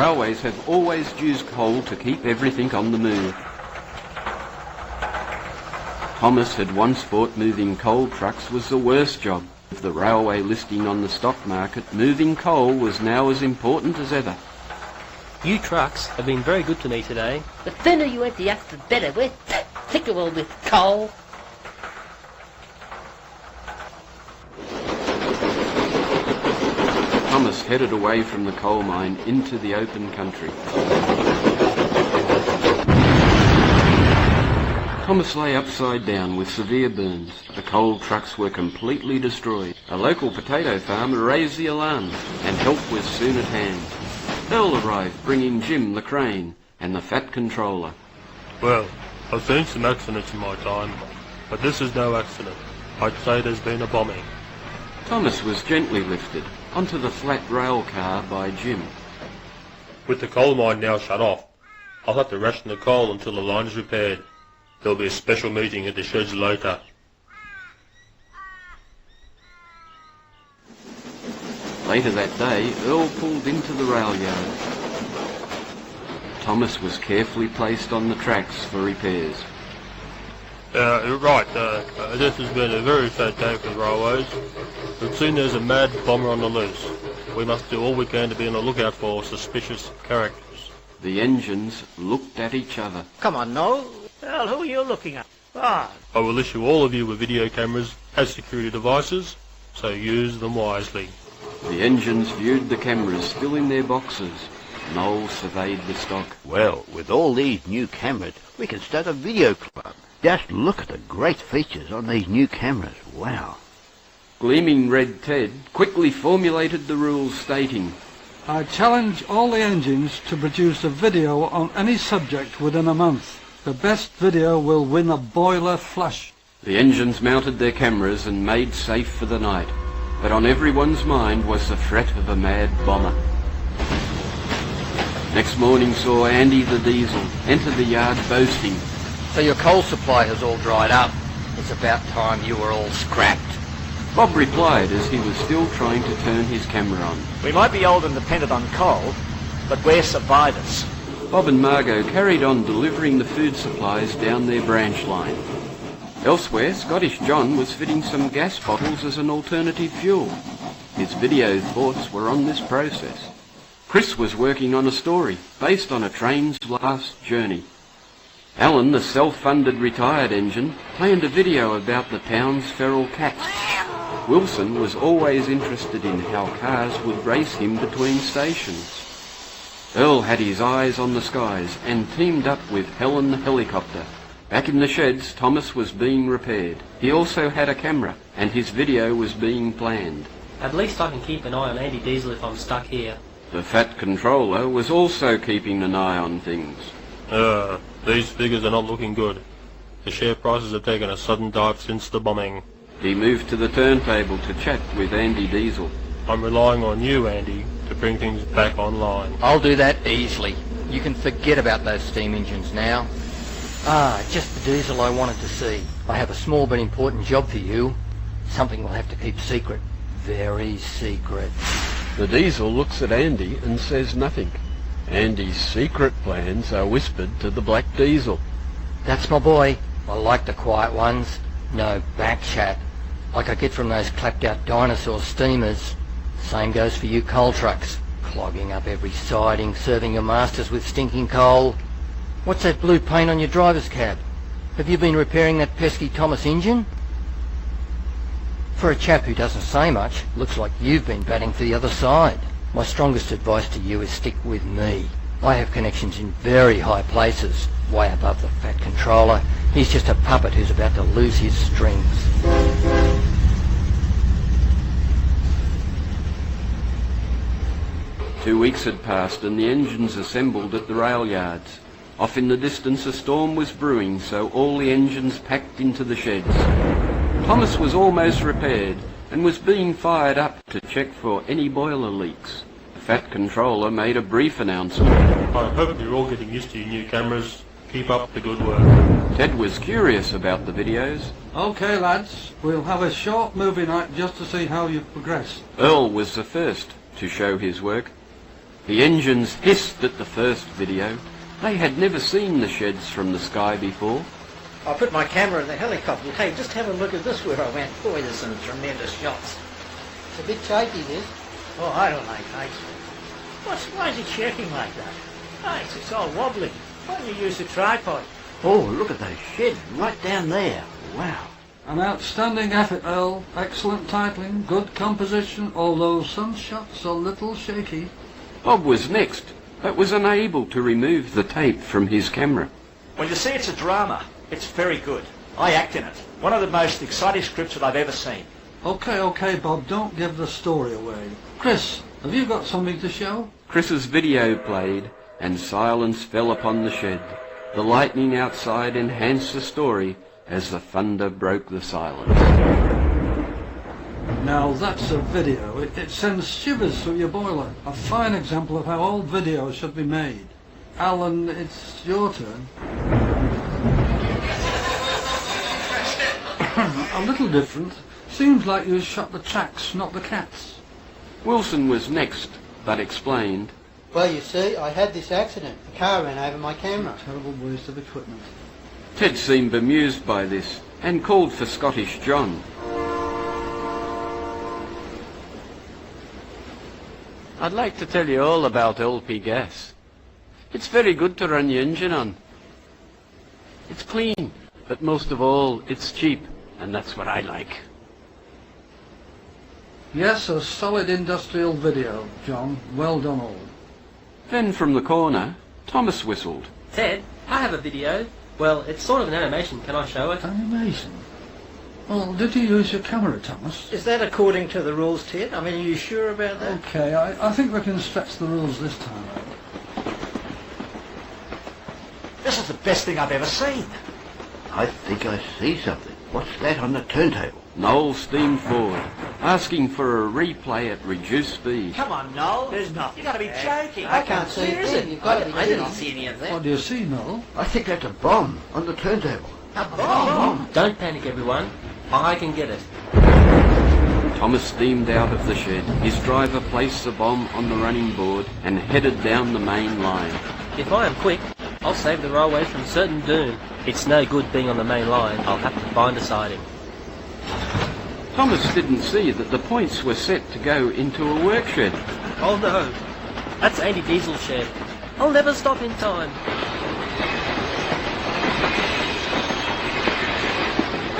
Railways have always used coal to keep everything on the move. Thomas had once thought moving coal trucks was the worst job. With the railway listing on the stock market, moving coal was now as important as ever. You trucks have been very good to me today. The thinner you empty us, the better. We're sick of all this coal. Thomas headed away from the coal mine into the open country. Thomas lay upside down with severe burns. The coal trucks were completely destroyed. A local potato farmer raised the alarm, and help was soon at hand. Earl arrived, bringing Jim the crane and the Fat Controller. Well, I've seen some accidents in my time, but this is no accident. I'd say there's been a bombing. Thomas was gently lifted onto the flat rail car by Jim. With the coal mine now shut off, I'll have to ration the coal until the line is repaired. There'll be a special meeting at the sheds later. Later that day, Earl pulled into the rail yard. Thomas was carefully placed on the tracks for repairs. This has been a very sad day for the railways. We've seen there's a mad bomber on the loose. We must do all we can to be on the lookout for suspicious characters. The engines looked at each other. Come on, Noel. Well, who are you looking at? Ah. I will issue all of you with video cameras as security devices, so use them wisely. The engines viewed the cameras still in their boxes. Noel surveyed the stock. Well, with all these new cameras, we can start a video club. Just look at the great features on these new cameras. Wow. Gleaming Red Ted quickly formulated the rules stating, I challenge all the engines to produce a video on any subject within a month. The best video will win a boiler flush. The engines mounted their cameras and made safe for the night. But on everyone's mind was the threat of a mad bomber. Next morning saw Andy the Diesel enter the yard boasting, So your coal supply has all dried up. It's about time you were all scrapped. Bob replied as he was still trying to turn his camera on. We might be old and dependent on coal, but we're survivors. Bob and Margot carried on delivering the food supplies down their branch line. Elsewhere, Scottish John was fitting some gas bottles as an alternative fuel. His video thoughts were on this process. Chris was working on a story based on a train's last journey. Alan, the self-funded retired engine, planned a video about the town's feral cats. Wilson was always interested in how cars would race him between stations. Earl had his eyes on the skies and teamed up with Helen the helicopter. Back in the sheds, Thomas was being repaired. He also had a camera, and his video was being planned. At least I can keep an eye on Andy Diesel if I'm stuck here. The Fat Controller was also keeping an eye on things. These figures are not looking good. The share prices have taken a sudden dive since the bombing. He moved to the turntable to chat with Andy Diesel. I'm relying on you, Andy, to bring things back online. I'll do that easily. You can forget about those steam engines now. Just the diesel I wanted to see. I have a small but important job for you. Something we'll have to keep secret. Very secret. The Diesel looks at Andy and says nothing. Andy's secret plans are whispered to the Black Diesel. That's my boy. I like the quiet ones. No back chat, like I get from those clapped-out dinosaur steamers. Same goes for you coal trucks, clogging up every siding, serving your masters with stinking coal. What's that blue paint on your driver's cab? Have you been repairing that pesky Thomas engine? For a chap who doesn't say much, looks like you've been batting for the other side. My strongest advice to you is stick with me. I have connections in very high places, way above the Fat Controller. He's just a puppet who's about to lose his strings. 2 weeks had passed and the engines assembled at the rail yards. Off in the distance a storm was brewing, so all the engines packed into the sheds. Thomas was almost repaired and was being fired up to check for any boiler leaks. The Fat Controller made a brief announcement. I hope you're all getting used to your new cameras. Keep up the good work. Ted was curious about the videos. Okay, lads, we'll have a short movie night just to see how you've progressed. Earl was the first to show his work. The engines hissed at the first video. They had never seen the sheds from the sky before. I put my camera in the helicopter. Hey, just have a look at this where I went. Boy, there's some tremendous shots. It's a bit shaky, this. Oh, I don't like heights. Why is it shaking like that? Heights, it's all wobbly. Why don't you use a tripod? Oh, look at those sheds right down there. Wow. An outstanding effort, Earl. Excellent titling, good composition, although some shots a little shaky. Bob was next, but was unable to remove the tape from his camera. When you say it's a drama, it's very good. I act in it. One of the most exciting scripts that I've ever seen. Okay, Bob, don't give the story away. Chris, have you got something to show? Chris's video played, and silence fell upon the shed. The lightning outside enhanced the story as the thunder broke the silence. Now that's a video. It sends shivers through your boiler. A fine example of how all videos should be made. Alan, it's your turn. A little different. Seems like you shot the tracks, not the cats. Wilson was next, but explained. Well, you see, I had this accident. The car ran over my camera. Terrible waste of equipment. Ted seemed bemused by this, and called for Scottish John. I'd like to tell you all about LP gas. It's very good to run your engine on. It's clean, but most of all, it's cheap, and that's what I like. Yes, a solid industrial video, John. Well done all. Then from the corner, Thomas whistled. Ted, I have a video. Well, it's sort of an animation. Can I show it? Animation? Well, did you use your camera, Thomas? Is that according to the rules, Ted? I mean, are you sure about that? Okay, I think we can stretch the rules this time. This is the best thing I've ever seen. I think I see something. What's that on the turntable? Noel steamed forward, asking for a replay at reduced speed. Come on, Noel. There's nothing. You got to be joking. I can't see a thing. You've got to be I didn't kidding. see any of that. What do you see, Noel? I think that's a bomb on the turntable. A bomb. Don't panic, everyone. I can get it. Thomas steamed out of the shed. His driver placed the bomb on the running board and headed down the main line. If I am quick, I'll save the railways from certain doom. It's no good being on the main line. I'll have to find a siding. Thomas didn't see that the points were set to go into a work shed. Oh no, that's Andy Diesel's shed. I'll never stop in time.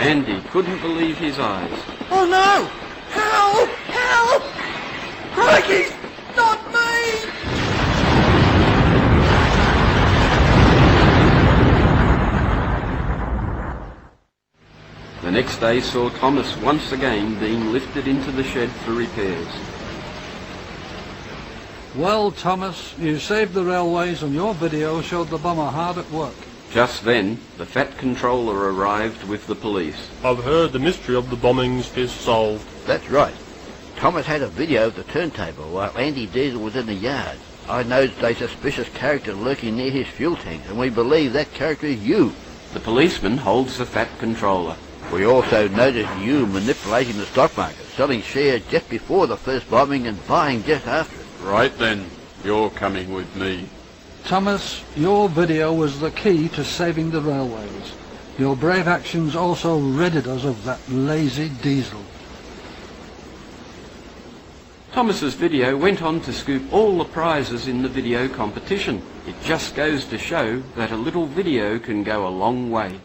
Andy couldn't believe his eyes. Oh no! Help! Help! Crikey! Not me! The next day saw Thomas once again being lifted into the shed for repairs. Well, Thomas, you saved the railways and your video showed the bomber hard at work. Just then, the Fat Controller arrived with the police. I've heard the mystery of the bombings is solved. That's right. Thomas had a video of the turntable while Andy Diesel was in the yard. I noticed a suspicious character lurking near his fuel tanks, and we believe that character is you. The policeman holds the Fat Controller. We also noticed you manipulating the stock market, selling shares just before the first bombing and buying just after it. Right then, you're coming with me. Thomas, your video was the key to saving the railways. Your brave actions also ridded us of that lazy Diesel. Thomas's video went on to scoop all the prizes in the video competition. It just goes to show that a little video can go a long way.